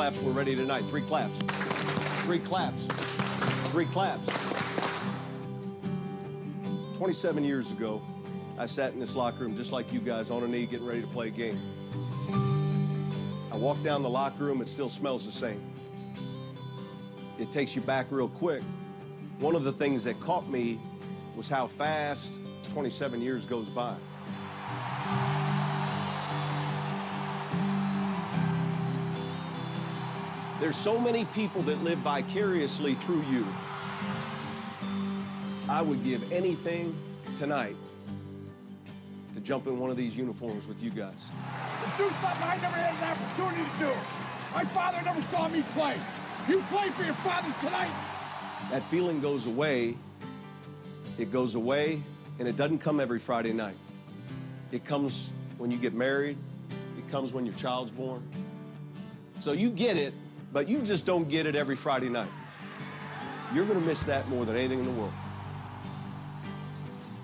claps. We're ready tonight. 3 claps. 3 claps. 3 claps. 27 years ago, I sat in this locker room just like you guys, on a knee, getting ready to play a game. I walked down the locker room, it still smells the same. It takes you back real quick. One of the things that caught me was how fast 27 years goes by. There's so many people that live vicariously through you. I would give anything tonight to jump in one of these uniforms with you guys. To do something I never had an opportunity to do. My father never saw me play. You played for your fathers tonight. That feeling goes away. It goes away, and it doesn't come every Friday night. It comes when you get married. It comes when your child's born. So you get it, but you just don't get it every Friday night. You're going to miss that more than anything in the world.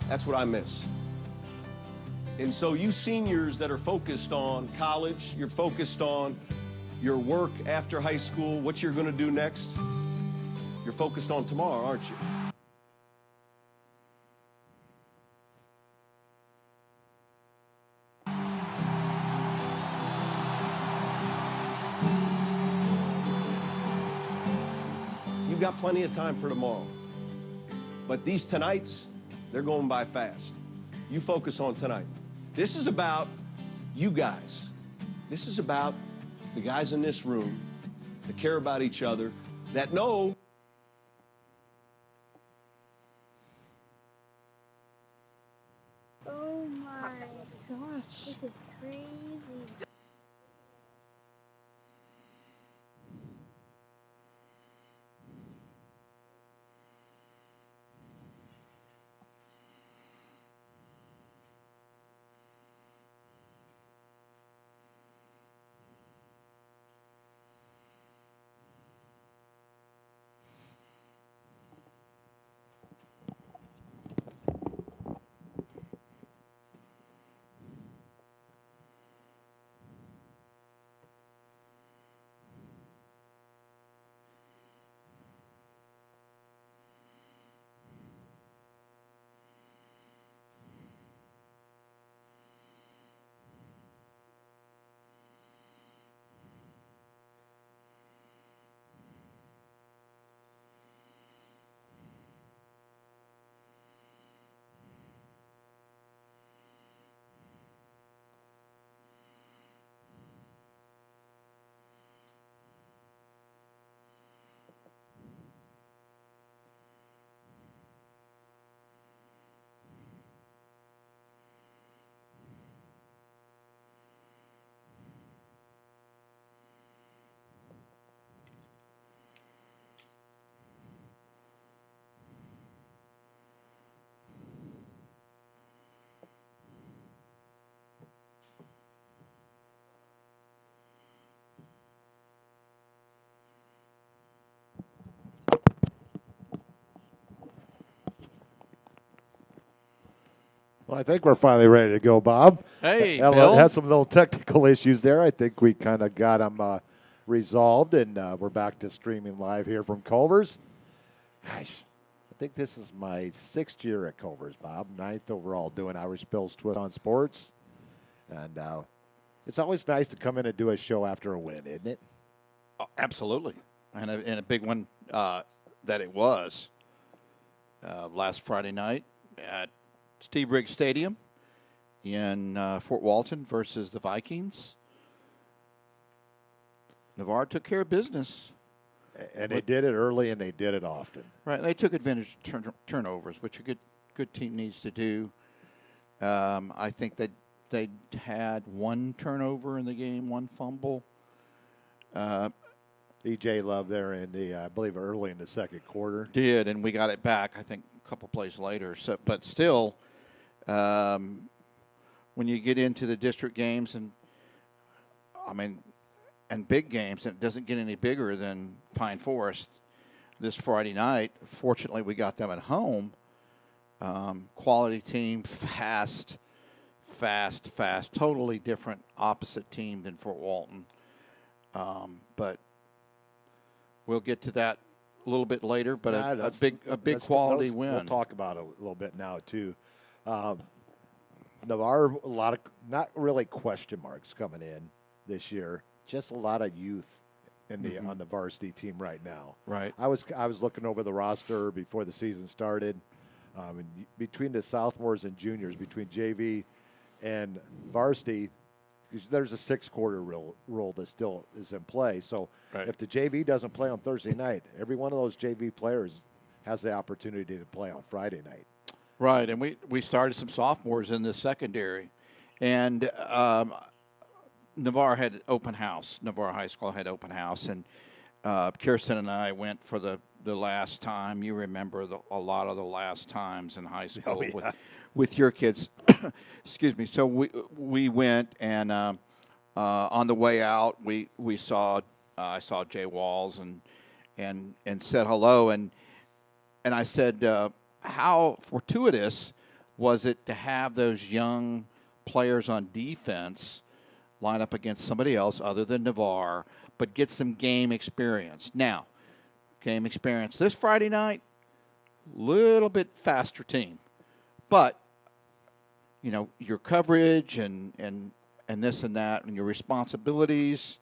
That's what I miss. And so you seniors that are focused on college, you're focused on your work after high school, what you're going to do next, you're focused on tomorrow, aren't you? You got plenty of time for tomorrow. But these tonights, they're going by fast. You focus on tonight. This is about you guys. This is about the guys in this room that care about each other, that know. Oh my gosh. This is crazy. Well, I think we're finally ready to go, Bob. Hey, Ella Bill. had some little technical issues there. I think we kind of got them resolved, and we're back to streaming live here from Culver's. Gosh, I think this is my 6th year at Culver's, Bob. 9th overall doing Irish Bill's Twist on Sports. And it's always nice to come in and do a show after a win, isn't it? Oh, absolutely. And a big one that it was last Friday night at Steve Riggs Stadium in Fort Walton versus the Vikings. Navarre took care of business. And they did it early, and they did it often. Right. They took advantage of turnovers, which a good team needs to do. I think that they had 1 turnover in the game, 1 fumble. E.J. Love there in the, I believe, early in the second quarter. Did, and we got it back, I think, a couple plays later. So, but still, when you get into the district games and big games, and it doesn't get any bigger than Pine Forest this Friday night. Fortunately, we got them at home. Quality team, fast, totally different, opposite team than Fort Walton. But We'll get to that a little bit later, but Nah, a big quality win. We'll talk about it a little bit now too. Navarre, a lot of not really question marks coming in this year. Just a lot of youth in the on the varsity team right now. Right. I was looking over the roster before the season started. And between the sophomores and juniors, between JV and varsity, because there's a 6-quarter rule that still is in play. So Right. if the JV doesn't play on Thursday night, every one of those JV players has the opportunity to play on Friday night. Right, and we started some sophomores in the secondary, and Navarre had open house. Navarre High School had open house, and Kirsten and I went for the last time. You remember a lot of the last times in high school with your kids. Excuse me. So we went, and on the way out, we saw I saw Jay Walls and said hello, and I said. How fortuitous was it to have those young players on defense line up against somebody else other than Navarre, but get some game experience? Now, game experience this Friday night, little bit faster team, but you know your coverage and this and that and your responsibilities.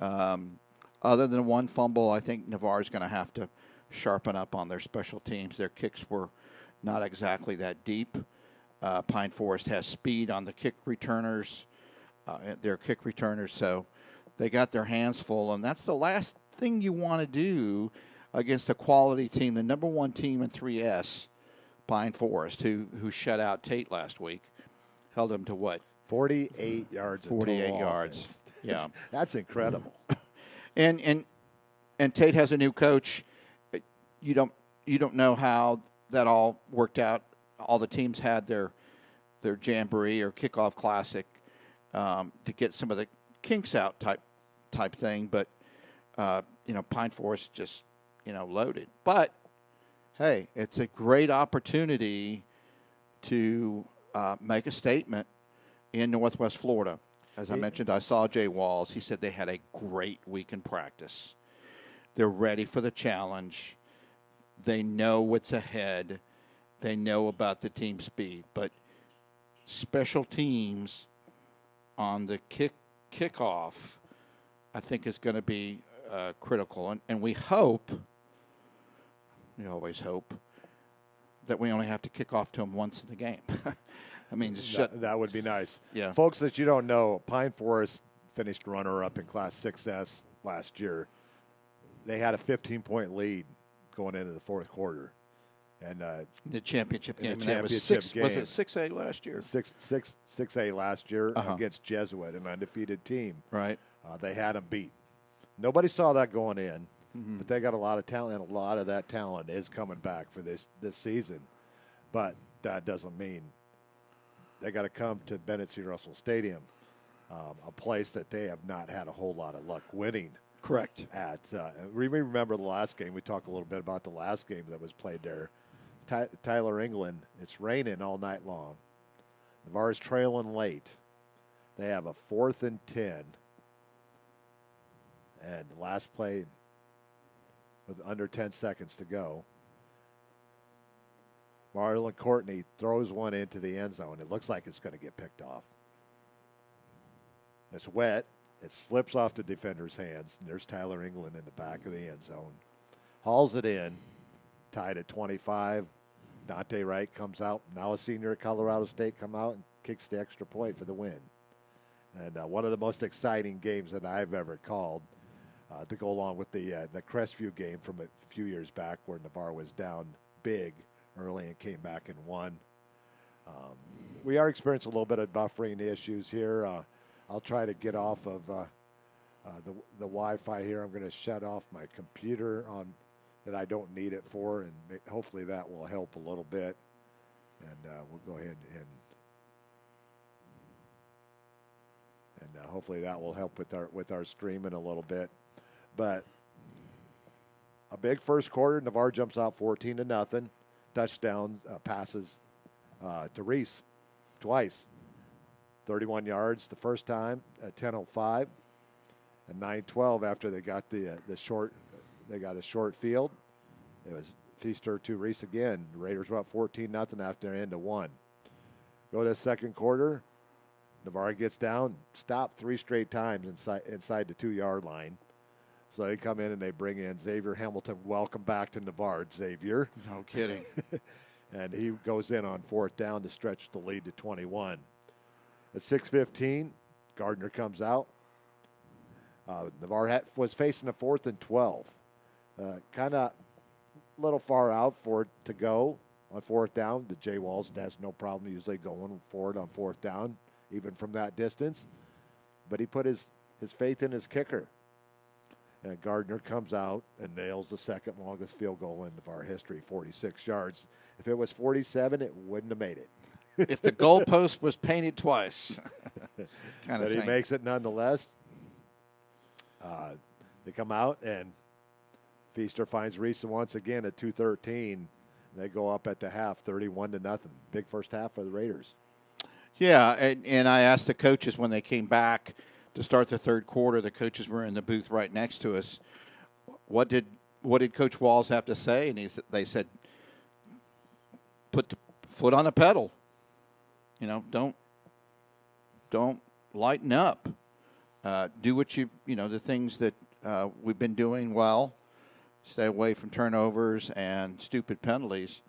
Other than one fumble, I think Navarre's going to have to sharpen up on their special teams. Their kicks were not exactly that deep. Pine Forest has speed on the kick returners, so they got their hands full, and that's the last thing you want to do against a quality team, the number one team in 3S, Pine Forest, who shut out Tate last week, held them to what? 48 yards. 48 yards. Yeah, that's incredible. And Tate has a new coach. You don't know how that all worked out. All the teams had their jamboree or kickoff classic to get some of the kinks out type thing, but Pine Forest just loaded. But hey, it's a great opportunity to make a statement in Northwest Florida. As I mentioned, I saw Jay Walls. He said they had a great week in practice. They're ready for the challenge. They know what's ahead. They know about the team speed. But special teams on the kickoff, I think, is going to be critical. And we always hope, that we only have to kick off to them once in the game. I mean, that would be nice. Yeah. Folks that you don't know, Pine Forest finished runner-up in Class 6S last year. They had a 15-point lead going into the fourth quarter, and the championship game. Was it 6A last year? 6A last year Uh-huh. against Jesuit, an undefeated team. Right. They had them beat. Nobody saw that going in, but they got a lot of talent, and a lot of that talent is coming back for this season. But that doesn't mean they got to come to Bennett C. Russell Stadium, a place that they have not had a whole lot of luck winning. Correct. Remember the last game. We talked a little bit about the last game that was played there. Tyler, England. It's raining all night long. Navarre's trailing late. They have a 4th and 10. And the last play with under 10 seconds to go. Marlon Courtney throws one into the end zone. It looks like it's going to get picked off. It's wet. It slips off the defender's hands. And there's Tyler England in the back of the end zone. Hauls it in. Tied at 25. Dante Wright comes out. Now a senior at Colorado State come out and kicks the extra point for the win. And one of the most exciting games that I've ever called to go along with the Crestview game from a few years back where Navarre was down big early and came back and won. We are experiencing a little bit of buffering issues here. I'll try to get off of the Wi-Fi here. I'm going to shut off my computer on that I don't need it for, and hopefully that will help a little bit. And we'll go ahead and hopefully that will help with our streaming a little bit. But a big first quarter. Navarre jumps out 14-0. Touchdown passes to Reese twice. 31 yards the first time at 10:05, and 9:12 after they got the short They got a short field. It was Feaster to Reese again. The Raiders were up 14-0 after an end of 1. Go to the second quarter. Navarre gets down, stopped 3 straight times inside the 2-yard line. So they come in and they bring in Xavier Hamilton. Welcome back to Navarre, Xavier. No kidding. And he goes in on 4th down to stretch the lead to 21. At 6:15, Gardner comes out. Navarre was facing a 4th and 12. Kind of a little far out for it to go on 4th down. The Jay Walls has no problem usually going forward on 4th down, even from that distance. But he put his faith in his kicker. And Gardner comes out and nails the second longest field goal in Navarre history, 46 yards. If it was 47, it wouldn't have made it. If the goalpost was painted twice, kind of But thing. he makes it nonetheless. They come out, and Feaster finds Reese once again at 2:13. They go up at the half, 31-0. Big first half for the Raiders. Yeah, and I asked the coaches when they came back to start the third quarter. The coaches were in the booth right next to us. What did Coach Walls have to say? And they said, put the foot on the pedal. You know, don't lighten up. Do what the things that we've been doing well. Stay away from turnovers and stupid penalties,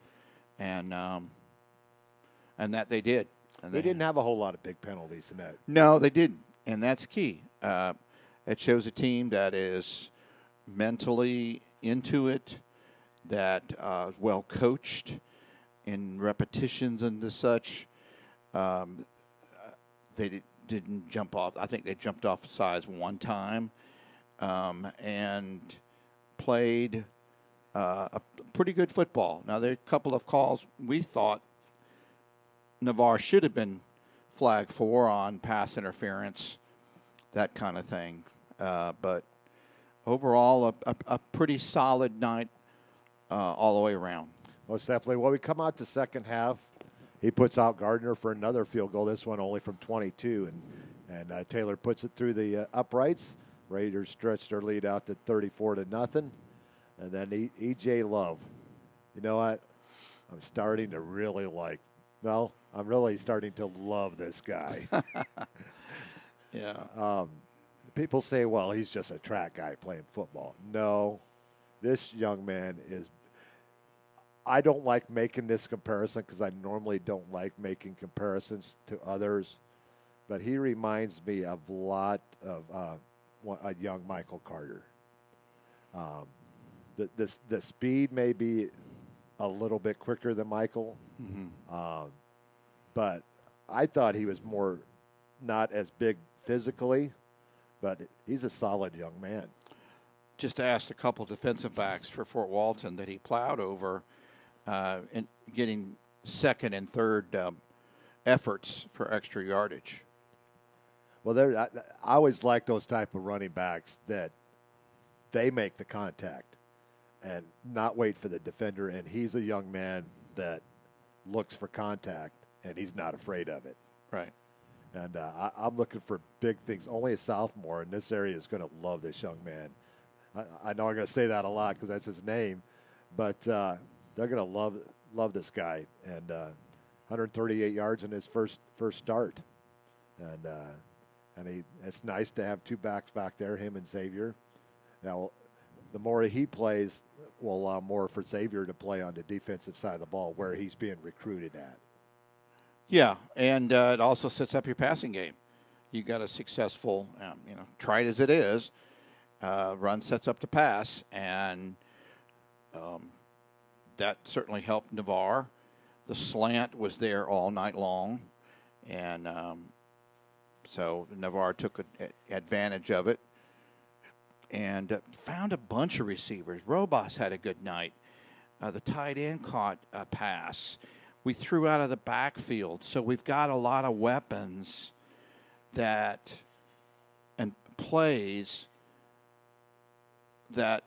and that they did. And They didn't have a whole lot of big penalties in that. No, they didn't, and that's key. It shows a team that is mentally into it, that well coached in repetitions and such. They didn't jump off. I think they jumped off size one time, and played a pretty good football. Now, there are a couple of calls we thought Navarre should have been flagged for on pass interference, that kind of thing. But overall, a pretty solid night all the way around. Most definitely. Well, we come out to second half. He puts out Gardner for another field goal, this one only from 22, and Taylor puts it through the uprights. Raiders stretched their lead out to 34-0. And then E.J. Love. You know what? I'm starting to really I'm really starting to love this guy. Yeah. People say, well, he's just a track guy playing football. No, this young man is. I don't like making this comparison because I normally don't like making comparisons to others, but he reminds me a lot of a young Michael Carter. The speed may be a little bit quicker than Michael, but I thought he was more not as big physically, but he's a solid young man. Just asked a couple defensive backs for Fort Walton that he plowed over, and getting second and third efforts for extra yardage. Well, I always like those type of running backs that they make the contact and not wait for the defender. And he's a young man that looks for contact, and he's not afraid of it. Right. And I'm looking for big things. Only a sophomore in this area is going to love this young man. I know I'm going to say that a lot because that's his name, but they're going to love this guy. And 138 yards in his first start, and it's nice to have two backs back there, him and Xavier. Now, the more he plays, will allow more for Xavier to play on the defensive side of the ball where he's being recruited at. Yeah, and it also sets up your passing game. You got a successful, tried as it is, run sets up the pass, and that certainly helped Navarre. The slant was there all night long, and so Navarre took advantage of it and found a bunch of receivers. Robas had a good night. The tight end caught a pass. We threw out of the backfield. So we've got a lot of weapons and plays that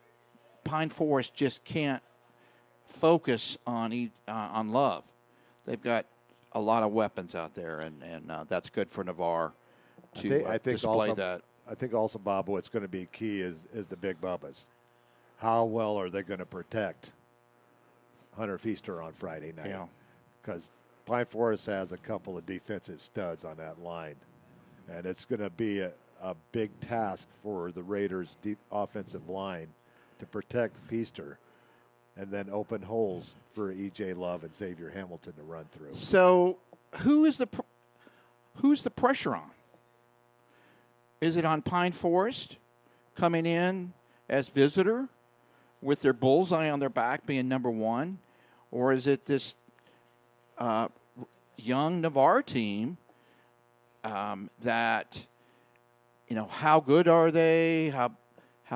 Pine Forest just can't focus on Love. They've got a lot of weapons out there, and that's good for Navarre to I think display also, that. I think also, Bob, what's going to be key is the big Bubbas. how well are they going to protect Hunter Feaster on Friday night? Yeah. Because Pine Forest has a couple of defensive studs on that line, and it's going to be a big task for the Raiders' deep offensive line to protect Feaster and then open holes for E.J. Love and Xavier Hamilton to run through. So who's the pressure on? Is it on Pine Forest coming in as visitor with their bullseye on their back being number one? Or is it this young Navarre team that, how good are they? How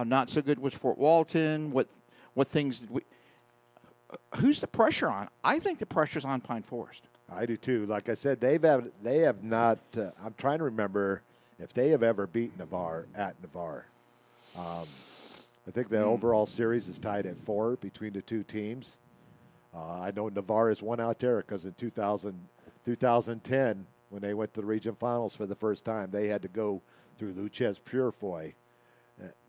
not so good was Fort Walton? What things did we? Who's the pressure on? I think the pressure's on Pine Forest. I do too. Like I said, they have not. I'm trying to remember if they have ever beat Navarre at Navarre. I think the overall series is tied at 4 between the two teams. I know Navarre has won out there because in 2010, when they went to the region finals for the first time, they had to go through Luchez Purifoy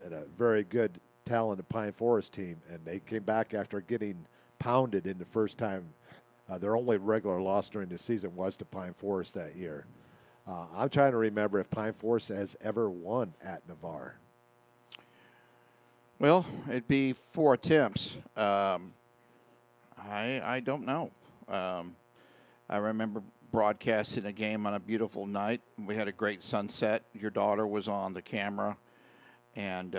and a very good, talented Pine Forest team, and they came back after getting pounded in the first time. Their only regular loss during the season was to Pine Forest that year. I'm trying to remember if Pine Forest has ever won at Navarre. Well, it'd be 4 attempts. I don't know. I remember broadcasting a game on a beautiful night. We had a great sunset. Your daughter was on the camera, and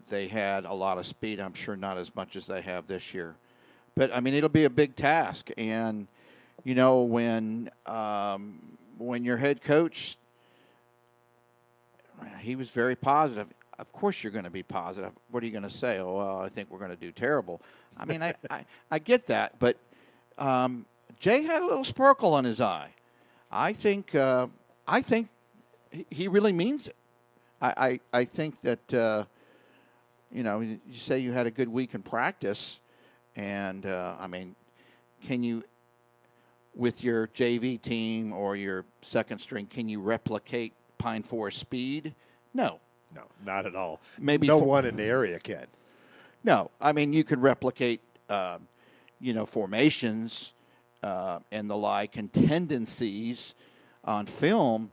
they had a lot of speed. I'm sure not as much as they have this year. But, I mean, it'll be a big task. And, when your head coach, he was very positive. Of course you're going to be positive. What are you going to say? Oh, well, I think we're going to do terrible. I mean, I get that. But Jay had a little sparkle on his eye. I think he really means it. I think that, you say you had a good week in practice. And, can you, with your JV team or your second string, can you replicate Pine Forest speed? No. No, not at all. Maybe no one in the area can. No, you could replicate, formations and the like and tendencies on film.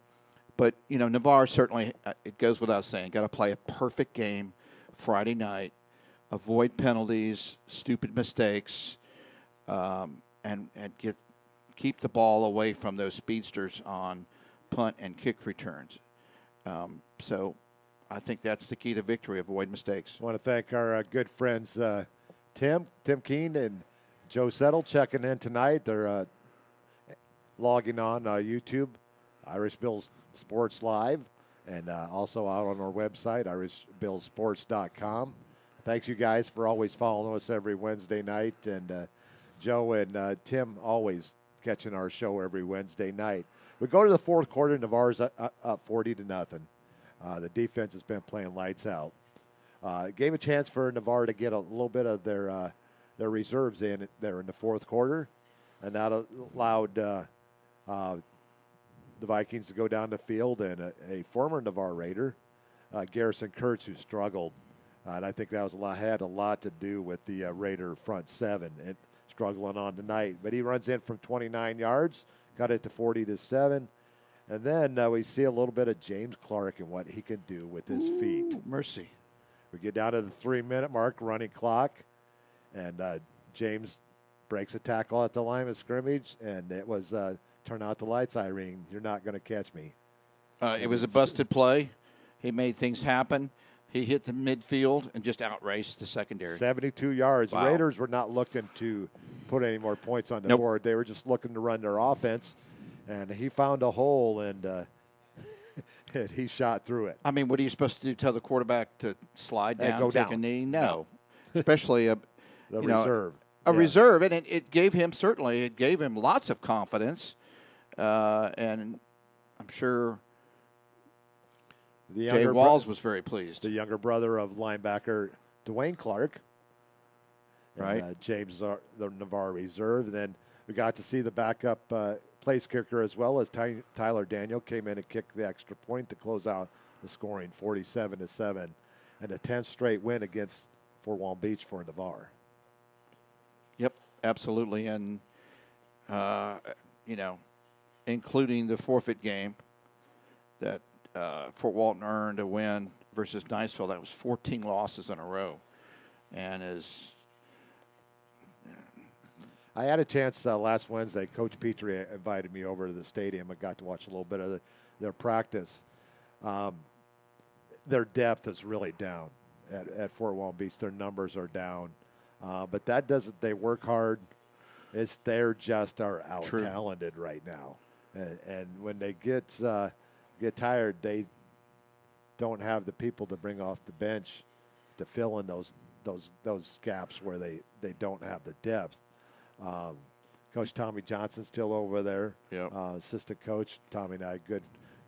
But, Navarre certainly, it goes without saying, got to play a perfect game Friday night, avoid penalties, stupid mistakes, and keep the ball away from those speedsters on punt and kick returns. So I think that's the key to victory, avoid mistakes. I want to thank our good friends Tim Keene and Joe Settle checking in tonight. They're logging on YouTube, Irish Bills Sports Live, and also out on our website, irishbillsports.com. Thanks, you guys, for always following us every Wednesday night. And Joe and Tim always catching our show every Wednesday night. We go to the fourth quarter. Navarre's up 40-0. The defense has been playing lights out. Gave a chance for Navarre to get a little bit of their reserves in there in the fourth quarter, and that allowed the Vikings to go down the field. And a former Navarre Raider, Garrison Kurtz, who struggled, and I think that had a lot to do with the Raider front seven and struggling on tonight. But he runs in from 29 yards, got it to 40-7. And then we see a little bit of James Clark and what he can do with his feet. Mercy. We get down to the 3-minute mark, running clock, and James breaks a tackle at the line of scrimmage, and it was turn out the lights, Irene. You're not going to catch me. It was a busted play. He made things happen. He hit the midfield and just outraced the secondary. 72 yards. Wow. The Raiders were not looking to put any more points on the Nope. board. They were just looking to run their offense, and he found a hole, and and he shot through it. What are you supposed to do? Tell the quarterback to slide And down, go take a down. knee? No. Especially The reserve. a Yeah. reserve. And it gave him lots of confidence. And I'm sure The Jay younger Walls was very pleased. the younger brother of linebacker Dwayne Clark. Right. And, James, the Navarre reserve. And then we got to see the backup place kicker as well as Tyler Daniel came in and kicked the extra point to close out the scoring 47-7. and a 10th straight win against Fort Walton Beach for Navarre. Yep, absolutely. And, including the forfeit game that Fort Walton earned a win versus Niceville, that was 14 losses in a row. And I had a chance last Wednesday. Coach Petrie invited me over to the stadium. I got to watch a little bit of their practice. Their depth is really down at Fort Walton Beach. Their numbers are down. But that doesn't, they work hard. They're just are out-talented right now. And when they get tired, they don't have the people to bring off the bench to fill in those gaps where they don't have the depth. Coach Tommy Johnson's still over there. Yep. Assistant coach Tommy and I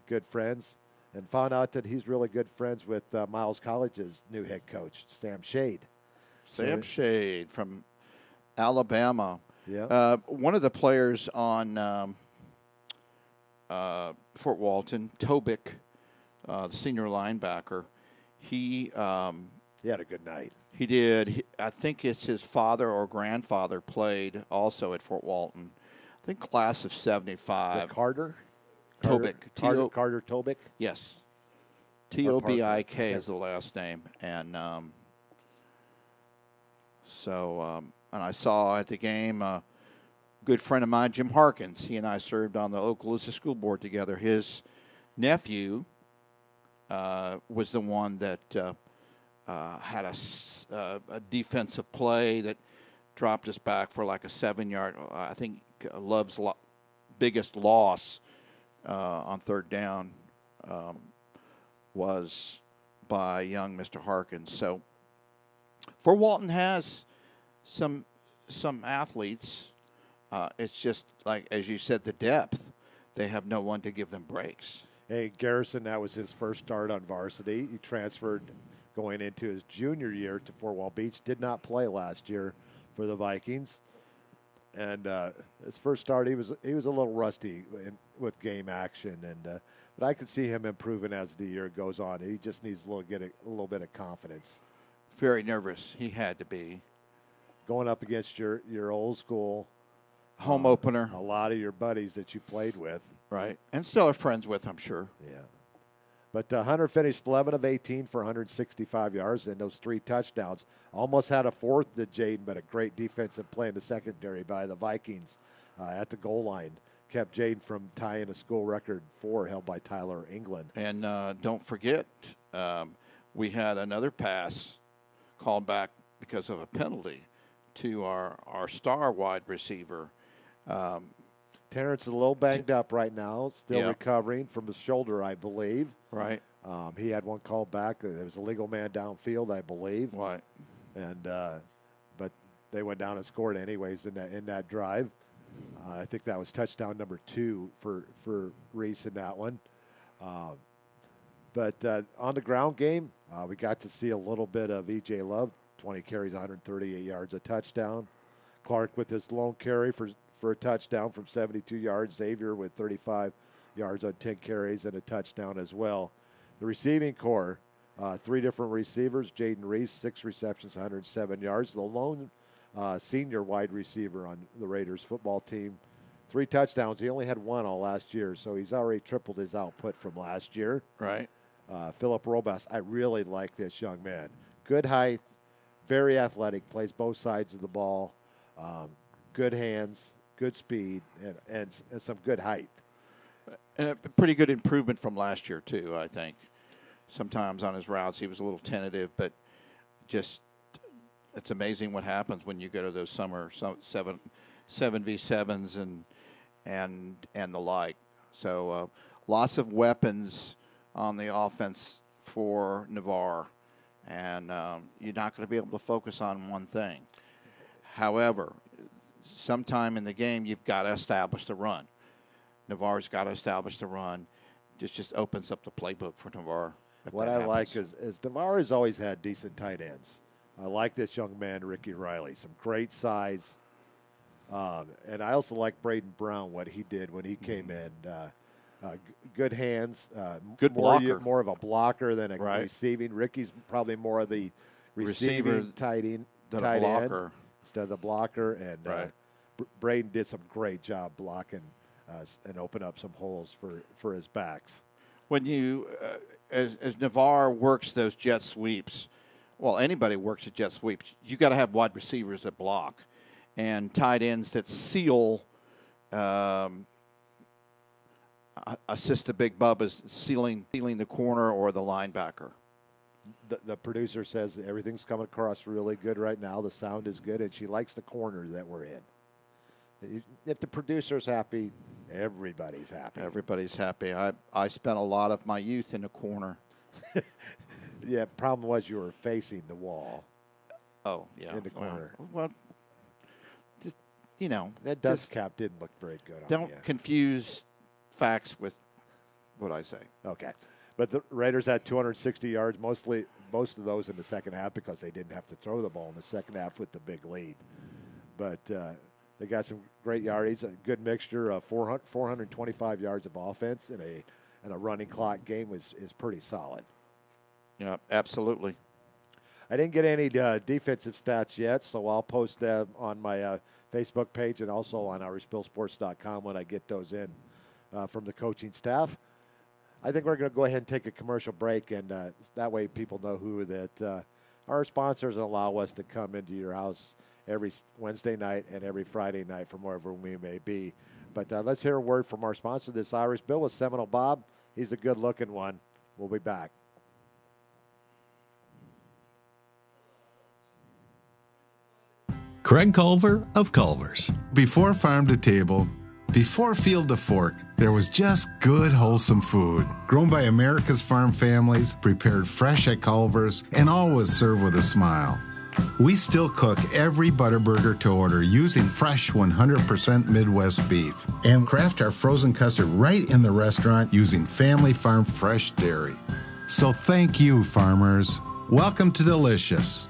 good friends, and found out that he's really good friends with Miles College's new head coach Sam Shade. Sam Shade from Alabama. Yeah. One of the players on Fort Walton, Tobick, the senior linebacker, he had a good night. He did. I think it's his father or grandfather played also at Fort Walton. I think class of 75. Carter? Tobick. Carter Tobick? Yes. Tobik is the last name. And and I saw at the game a good friend of mine, Jim Harkins. He and I served on the Okaloosa School Board together. His nephew was the one that had a defensive play that dropped us back for like a 7-yard. I think Love's biggest loss on third down was by young Mr. Harkins. So Fort Walton has some athletes. It's just like, as you said, the depth. They have no one to give them breaks. Hey, Garrison, that was his first start on varsity. He transferred going into his junior year to Fort Walton Beach. Did not play last year for the Vikings. And his first start, he was a little rusty with game action, but I could see him improving as the year goes on. He just needs to get a little bit of confidence. Very nervous. He had to be. Going up against your old school home opener. A lot of your buddies that you played with. Right. And still are friends with, I'm sure. Yeah. But Hunter finished 11 of 18 for 165 yards and those 3 touchdowns. Almost had a fourth to Jaden, but a great defensive play in the secondary by the Vikings at the goal line kept Jaden from tying a school record 4 held by Tyler England. And don't forget, we had another pass called back because of a penalty to our star wide receiver. Terrence is a little banged up right now, still recovering from his shoulder, I believe. Right. He had one called back. It was a legal man downfield, I believe. Right. And but they went down and scored anyways in that drive. I think that was touchdown number 2 for Reese in that one. But on the ground game, we got to see a little bit of E.J. Love, 20 carries, 138 yards, a touchdown. Clark with his lone carry for a touchdown from 72 yards. Xavier with 35 yards on 10 carries and a touchdown as well. The receiving core, 3 different receivers. Jaden Reese, 6 receptions, 107 yards. The lone senior wide receiver on the Raiders football team, 3 touchdowns. He only had 1 all last year, so he's already tripled his output from last year. Right. Philip Robas, I really like this young man. Good height, very athletic, plays both sides of the ball, good hands, good speed, and some good height. And a pretty good improvement from last year, too, I think. Sometimes on his routes he was a little tentative, but just it's amazing what happens when you go to those summer 7v7s and the like. So lots of weapons on the offense for Navarre, and you're not going to be able to focus on one thing. However, sometime in the game you've got to establish the run. Navarre's got to establish the run. Just opens up the playbook for Navarre. What I like is Navarre has always had decent tight ends. I like this young man, Ricky Riley. Some great size. And I also like Braden Brown, what he did when he came in. Good hands. Good blocker. More of a blocker than a Right. receiving. Ricky's probably more of the receiving tight end instead of the blocker. And Right. Braden did some great job blocking and open up some holes for his backs. When you, as Navarre works those jet sweeps, well, anybody works a jet sweeps, you got to have wide receivers that block and tight ends that seal, assist the big Bubba's sealing the corner or the linebacker. The producer says that everything's coming across really good right now. The sound is good, and she likes the corner that we're in. If the producer's happy, everybody's happy. Everybody's happy. I spent a lot of my youth in the corner. Yeah, problem was you were facing the wall. Oh, yeah. In the corner. Well, just, you know. That dust cap didn't look very good on you. Don't confuse facts with what I say. Okay. But the Raiders had 260 yards, most of those in the second half because they didn't have to throw the ball in the second half with the big lead. But they got some great yardage, a good mixture of 425 yards of offense and a running clock game is pretty solid. Yeah, absolutely. I didn't get any defensive stats yet, so I'll post them on my Facebook page and also on irishbillsports.com when I get those in from the coaching staff. I think we're going to go ahead and take a commercial break, and that way people know that our sponsors allow us to come into your house every Wednesday night and every Friday night from wherever we may be. But let's hear a word from our sponsor, this Irish Bill with Seminole Bob. He's a good-looking one. We'll be back. Craig Culver of Culver's. Before farm to table, before field to fork, there was just good, wholesome food. Grown by America's farm families, prepared fresh at Culver's, and always served with a smile. We still cook every Butterburger to order using fresh 100% Midwest beef and craft our frozen custard right in the restaurant using family farm fresh dairy. So thank you, farmers. Welcome to Delicious.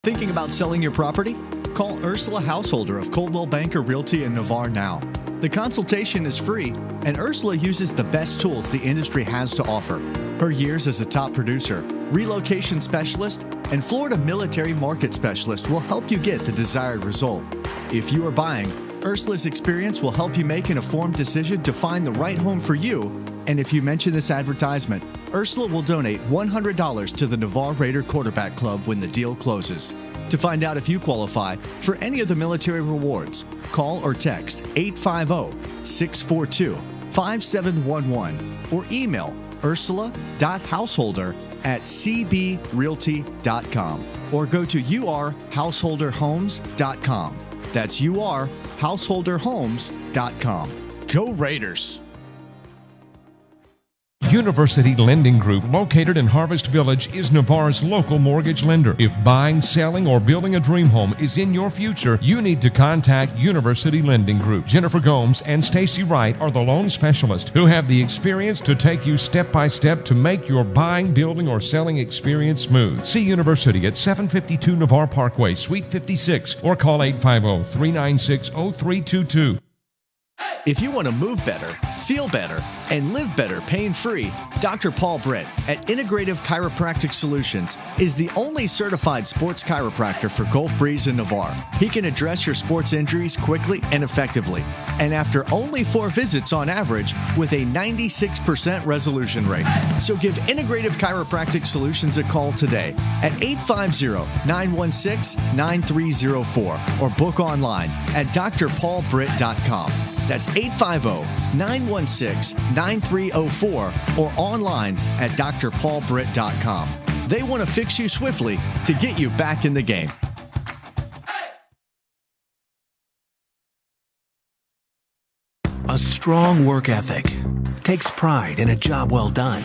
Thinking about selling your property? Call Ursula Householder of Coldwell Banker Realty in Navarre now. The consultation is free, and Ursula uses the best tools the industry has to offer. Her years as a top producer, relocation specialist, and Florida military market specialist will help you get the desired result. If you are buying, Ursula's experience will help you make an informed decision to find the right home for you. And if you mention this advertisement, Ursula will donate $100 to the Navarre Raider Quarterback Club when the deal closes. To find out if you qualify for any of the military rewards, call or text 850-642-5711 or email ursula.householder@cbrealty.com or go to urhouseholderhomes.com. That's urhouseholderhomes.com. Go Raiders! University Lending Group, located in Harvest Village, is Navarre's local mortgage lender. If buying, selling, or building a dream home is in your future, you need to contact University Lending Group. Jennifer Gomes and Stacy Wright are the loan specialists who have the experience to take you step by step to make your buying, building, or selling experience smooth. See University at 752 Navarre Parkway, Suite 56, or call 850-396-0322. If you want to move better, feel better, and live better pain-free, Dr. Paul Britt at Integrative Chiropractic Solutions is the only certified sports chiropractor for Gulf Breeze and Navarre. He can address your sports injuries quickly and effectively, and after only 4 visits on average with a 96% resolution rate. So give Integrative Chiropractic Solutions a call today at 850-916-9304 or book online at drpaulbritt.com. That's 850-916-9304 or online at drpaulbritt.com. They want to fix you swiftly to get you back in the game. A strong work ethic takes pride in a job well done.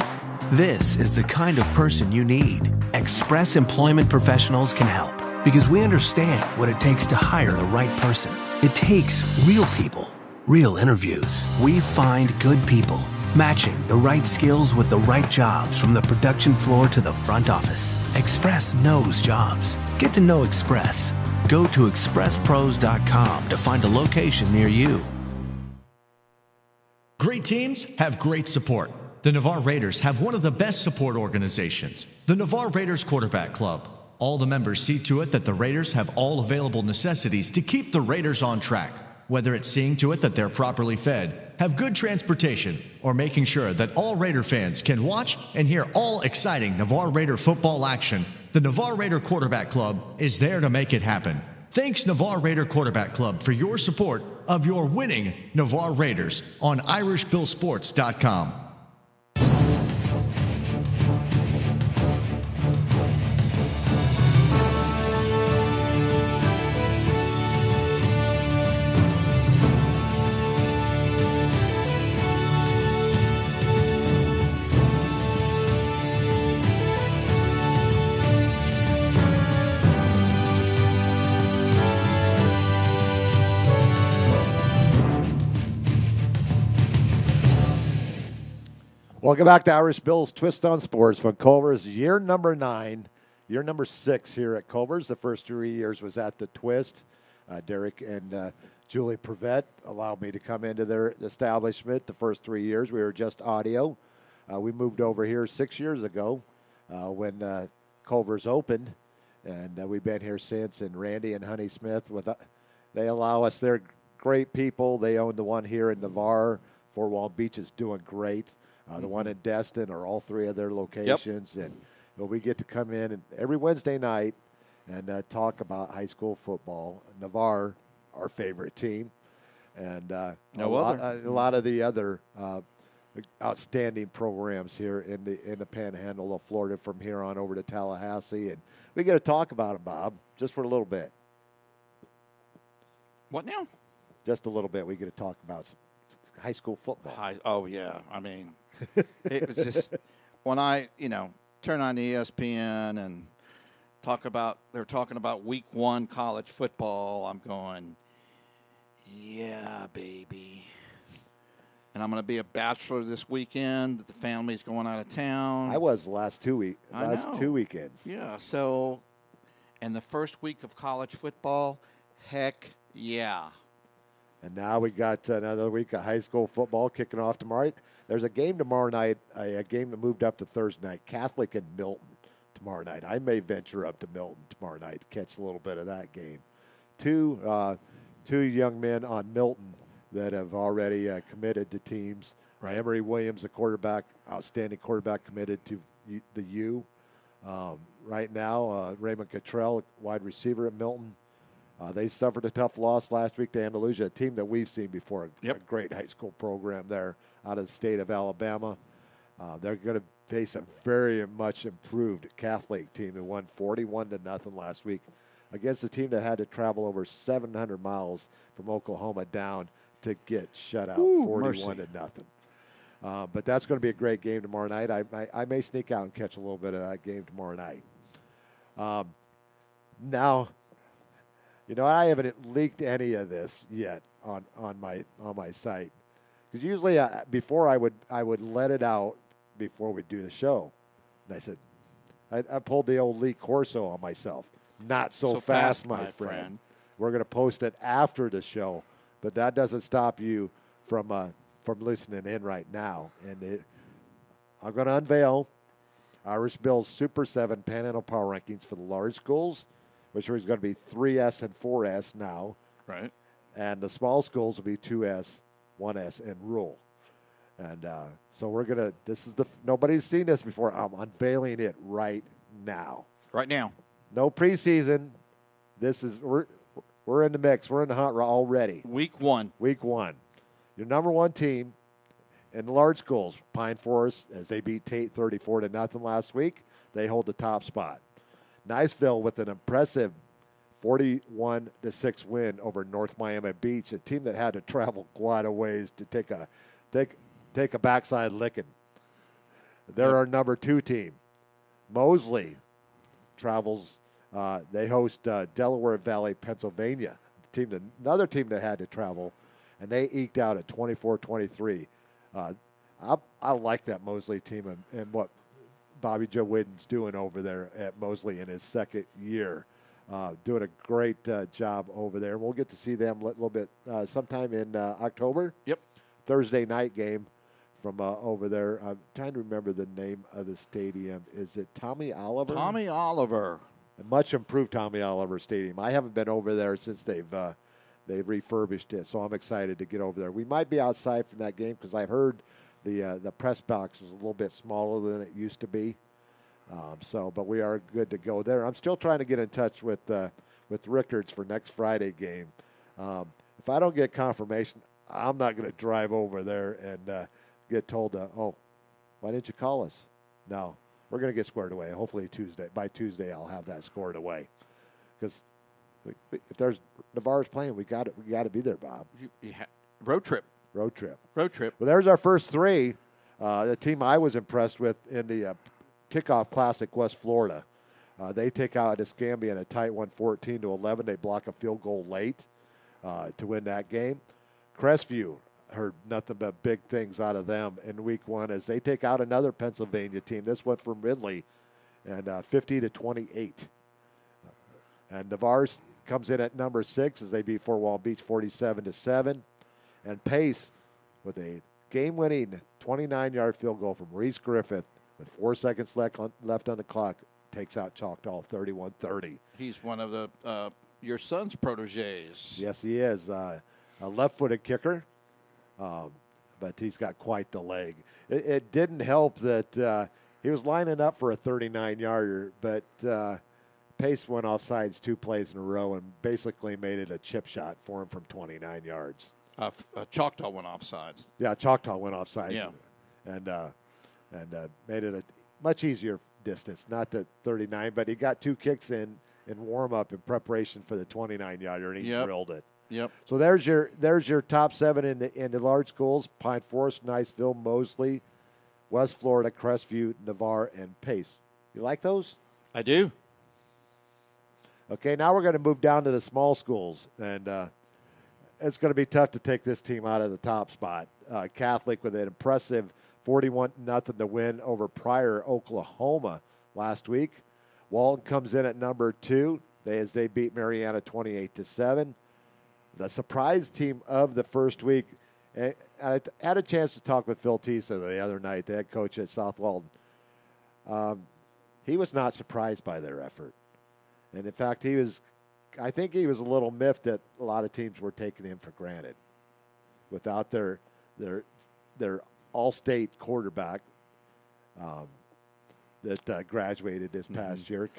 This is the kind of person you need. Express Employment Professionals can help because we understand what it takes to hire the right person. It takes real people. Real interviews. We find good people, matching the right skills with the right jobs from the production floor to the front office. Express knows jobs. Get to know Express. Go to expresspros.com to find a location near you. Great teams have great support. The Navarre Raiders have one of the best support organizations, the Navarre Raiders Quarterback Club. All the members see to it that the Raiders have all available necessities to keep the Raiders on track, whether it's seeing to it that they're properly fed, have good transportation, or making sure that all Raider fans can watch and hear all exciting Navarre Raider football action. The Navarre Raider Quarterback Club is there to make it happen. Thanks, Navarre Raider Quarterback Club, for your support of your winning Navarre Raiders on IrishBillSports.com. Welcome back to Irish Bill's Twist on Sports from Culver's, year number 9, year number 6 here at Culver's. The first 3 years was at the Twist. Derek and Julie Prevette allowed me to come into their establishment. The first 3 years we were just audio. We moved over here 6 years ago when Culver's opened, and we've been here since. And Randy and Honey Smith, they allow us. They're great people. They own the one here in Navarre. Fort Walton Beach is doing great. The one in Destin are all 3 of their locations. Yep. And we get to come in and every Wednesday night and talk about high school football. Navarre, our favorite team, and a lot of the other outstanding programs here in the Panhandle of Florida, from here on over to Tallahassee. And we get to talk about them, Bob, just for a little bit. What now? Just a little bit. We get to talk about some high school football. Oh, yeah. I mean, it was just when I, turn on the ESPN and they're talking about week 1 college football, I'm going, yeah, baby. And I'm going to be a bachelor this weekend. The family's going out of town. I was the last 2 weekends. Yeah. So, and the first week of college football, heck yeah. And now we got another week of high school football kicking off tomorrow night. There's a game tomorrow night, a game that moved up to Thursday night, Catholic and Milton tomorrow night. I may venture up to Milton tomorrow night to catch a little bit of that game. Two young men on Milton that have already committed to teams. Right. Emery Williams, a quarterback, outstanding quarterback, committed to the U. Right now, Raymond Cottrell, wide receiver at Milton. They suffered a tough loss last week to Andalusia, a team that we've seen before, a great high school program there out of the state of Alabama. They're going to face a very much improved Catholic team who won 41-0 last week against a team that had to travel over 700 miles from Oklahoma down to get shut out 41-0. But that's going to be a great game tomorrow night. I may sneak out and catch a little bit of that game tomorrow night. Now, I haven't leaked any of this yet on my site, because usually before I would let it out before we do the show, and I said I pulled the old Lee Corso on myself. Not so fast, my friend. We're going to post it after the show, but that doesn't stop you from listening in right now. And I'm going to unveil Irish Bill's Super 7 Panhandle Power Rankings for the large schools, which is going to be 3S and 4S now. Right. And the small schools will be 2S, 1S, and rural. And so we're going to, nobody's seen this before. I'm unveiling it right now. Right now. No preseason. We're in the mix. We're in the hunt already. Week 1. Your number 1 team in the large schools, Pine Forest, as they beat Tate 34-0 last week, they hold the top spot. Niceville with an impressive 41-6 win over North Miami Beach, a team that had to travel quite a ways to take a backside licking. They're our number 2 team. Mosley travels. They host Delaware Valley, Pennsylvania, another team that had to travel, and they eked out at 24-23. I like that Mosley team and what Bobby Joe Whidden's doing over there at Mosley in his second year. Doing a great job over there. We'll get to see them a little bit sometime in October. Yep. Thursday night game from over there. I'm trying to remember the name of the stadium. Is it Tommy Oliver? Tommy Oliver. A much improved Tommy Oliver Stadium. I haven't been over there since they've refurbished it, so I'm excited to get over there. We might be outside from that game because I've heard the press box is a little bit smaller than it used to be. But we are good to go there. I'm still trying to get in touch with Rickards for next Friday game. If I don't get confirmation, I'm not going to drive over there and get told, why didn't you call us? No, we're going to get squared away. Hopefully by Tuesday, I'll have that squared away. Because if there's Navarre's playing, we got to be there, Bob. Road trip. Road trip. Well, there's our first three. The team I was impressed with in the kickoff classic, West Florida. They take out Escambia in a tight one, 14-11. They block a field goal late to win that game. Crestview, heard nothing but big things out of them in week one as they take out another Pennsylvania team. This one from Ridley, and 50-28. And Navarre comes in at number 6 as they beat Fort Walton Beach 47-7. And Pace with a game-winning 29-yard field goal from Reese Griffith with 4 seconds left on the clock takes out Choctaw 31-30. He's one of the your son's proteges. Yes, he is. A left-footed kicker, but he's got quite the leg. It didn't help that he was lining up for a 39-yarder, but Pace went offsides 2 plays in a row and basically made it a chip shot for him from 29 yards. Choctaw went offsides. Yeah, Choctaw went offsides. Yeah. And made it a much easier distance. Not the 39, but he got 2 kicks in warm-up in preparation for the 29-yarder, and he drilled it. Yep. So there's your top 7 in the large schools: Pine Forest, Niceville, Mosley, West Florida, Crestview, Navarre, and Pace. You like those? I do. Okay, now we're going to move down to the small schools, and it's going to be tough to take this team out of the top spot. Catholic with an impressive 41-0 to win over Pryor, Oklahoma last week. Walton comes in at number 2 as they beat Mariana 28-7. The surprise team of the first week. And I had a chance to talk with Phil Tisa the other night, the head coach at South Walton. He was not surprised by their effort. And in fact, I think he was a little miffed that a lot of teams were taking him for granted without their all-state quarterback that graduated this past year,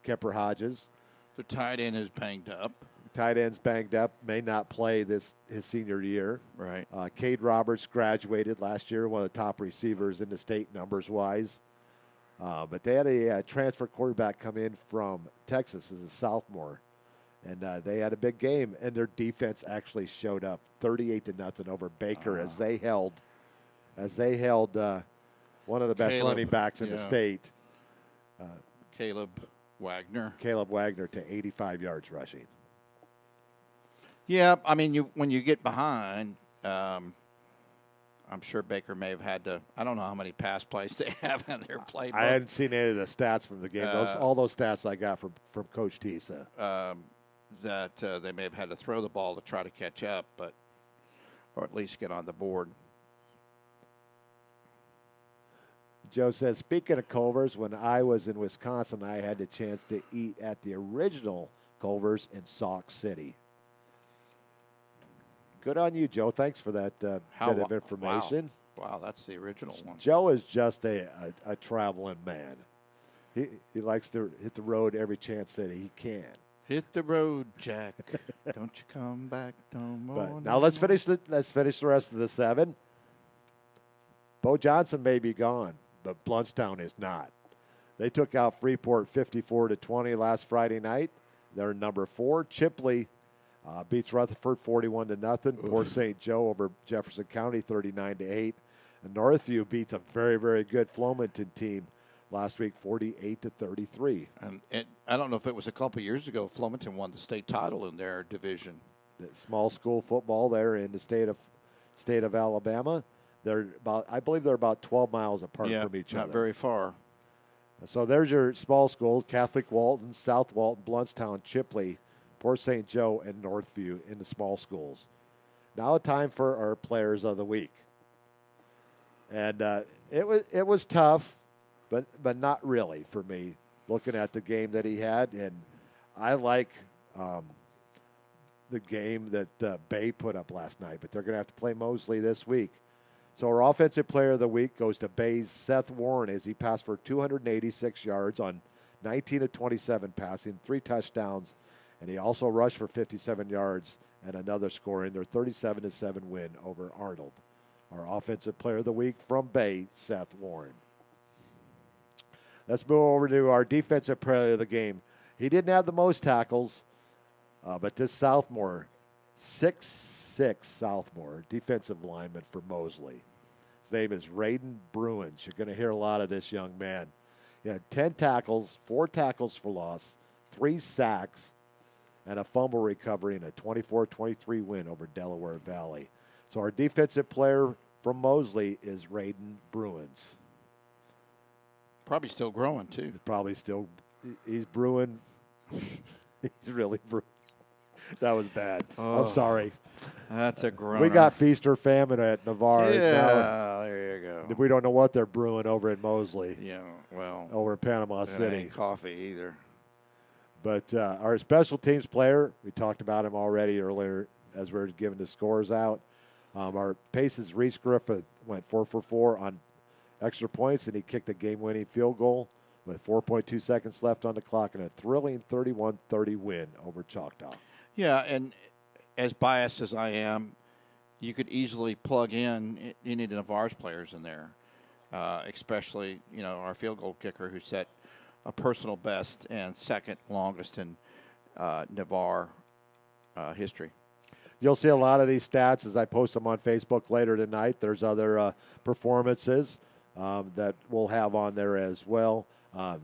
Kemper Hodges. The tight end is banged up. Tight end's banged up, may not play his senior year. Right. Cade Roberts graduated last year, one of the top receivers in the state numbers-wise. But they had a transfer quarterback come in from Texas as a sophomore, and they had a big game, and their defense actually showed up 38-0 over Baker as they held one of the best running backs in the state. Caleb Wagner to 85 yards rushing. Yeah, I mean, when you get behind, I'm sure Baker may have had to. I don't know how many pass plays they have in their playbook. I hadn't seen any of the stats from the game. All those stats I got from Coach Tisa. That they may have had to throw the ball to try to catch up, or at least get on the board. Joe says, speaking of Culver's, when I was in Wisconsin, I had the chance to eat at the original Culver's in Sauk City. Good on you, Joe. Thanks for that bit of information. Wow, that's the original one. Joe is just a traveling man. He likes to hit the road every chance that he can. Hit the road, Jack. Don't you come back no more. But now let's finish the rest of the 7. Bo Johnson may be gone, but Bluntstown is not. They took out Freeport 54-20 last Friday night. They're number 4. Chipley beats Rutherford 41-0. Port St. Joe over Jefferson County 39-8. And Northview beats a very, very good Flomaton team last week 48-33. And I don't know if it was a couple years ago, Flomaton won the state title in their division. The small school football there in the state of Alabama. I believe they're about 12 miles apart from each other. Not very far. So there's your small schools: Catholic Walton, South Walton, Bluntstown, Chipley, Port St. Joe, and Northview in the small schools. Now a time for our players of the week. And it was tough, but not really for me, looking at the game that he had. And I like the game that Bay put up last night, but they're going to have to play Mosley this week. So our offensive player of the week goes to Bay's Seth Warren as he passed for 286 yards on 19 of 27 passing, 3 touchdowns, and he also rushed for 57 yards and another score in their 37-7 win over Arnold. Our offensive player of the week from Bay, Seth Warren. Let's move over to our defensive player of the game. He didn't have the most tackles, but this sophomore, 6'6" sophomore, defensive lineman for Mosley. His name is Raiden Bruins. You're going to hear a lot of this young man. He had 10 tackles, 4 tackles for loss, 3 sacks, and a fumble recovery in a 24-23 win over Delaware Valley. So our defensive player from Mosley is Raiden Bruins. Probably still growing, too. Probably still. He's brewing. He's really brewing. That was bad. Oh, I'm sorry. That's a groaner. We got feast or famine at Navarre. Yeah, now. there you go. We don't know what they're brewing over in Mosley. Yeah, well. Over in Panama It City. ain't coffee either. But our special teams player, we talked about him already earlier as we were giving the scores out. Our Pace's Reese Griffith went 4 for 4 on extra points, and he kicked a game-winning field goal with 4.2 seconds left on the clock and a thrilling 31-30 win over Choctaw. Yeah, and as biased as I am, you could easily plug in any of Navarre's players in there, especially, our field goal kicker who set a personal best and second longest in Navarre history. You'll see a lot of these stats as I post them on Facebook later tonight. There's other performances that we'll have on there as well. And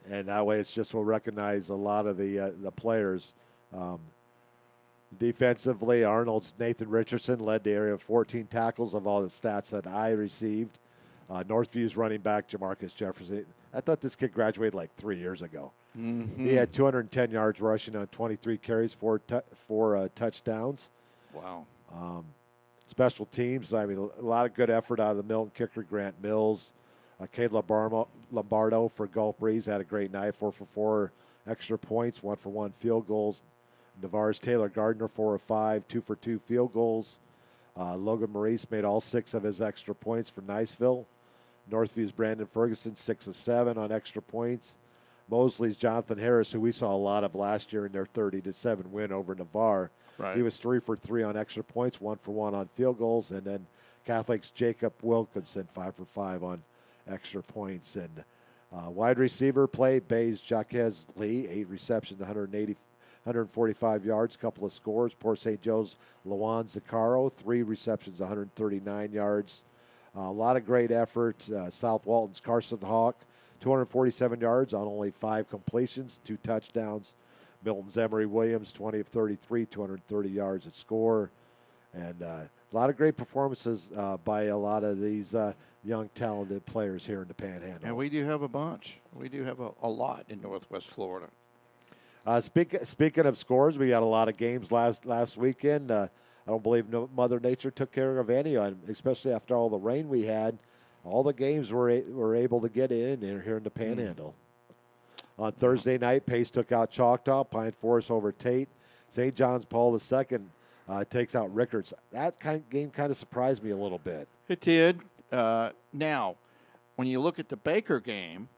that way it's just we'll recognize a lot of the players. Defensively, Arnold's Nathan Richardson led the area of 14 tackles of all the stats that I received. Northview's running back, Jamarcus Jefferson. I thought this kid graduated like 3 years ago. Mm-hmm. He had 210 yards rushing on 23 carries, 4 touchdowns. Wow. Special teams, a lot of good effort out of the Milton kicker, Grant Mills. Caleb Lombardo for Gulf Breeze had a great night, 4 for 4 extra points, 1 for 1 field goals. Navarre's Taylor Gardner, 4 of 5, 2 for 2 field goals. Logan Maurice made all 6 of his extra points for Niceville. Northview's Brandon Ferguson, 6 of 7 on extra points. Mosley's Jonathan Harris, who we saw a lot of last year in their 30-7 win over Navarre. Right. He was 3 for 3 on extra points, 1 for 1 on field goals. And then Catholic's Jacob Wilkinson, 5 for 5 on extra points. And wide receiver play, Bay's Jaquez Lee, 8 receptions, 145 yards, couple of scores. Port St. Joe's Lawan Zaccaro, 3 receptions, 139 yards. A lot of great effort. South Walton's Carson Hawk, 247 yards on only 5 completions, 2 touchdowns. Milton's Emery Williams, 20 of 33, 230 yards at score. And a lot of great performances by a lot of these young, talented players here in the Panhandle. And we do have a bunch. We do have a lot in Northwest Florida. Speaking of scores, we got a lot of games last weekend. I don't believe Mother Nature took care of any, especially after all the rain we had. All the games were able to get in here in the Panhandle. On Thursday night, Pace took out Choctaw, Pine Forest over Tate. St. John's Paul II takes out Rickards. That game kind of surprised me a little bit. It did. Now, when you look at the Baker game,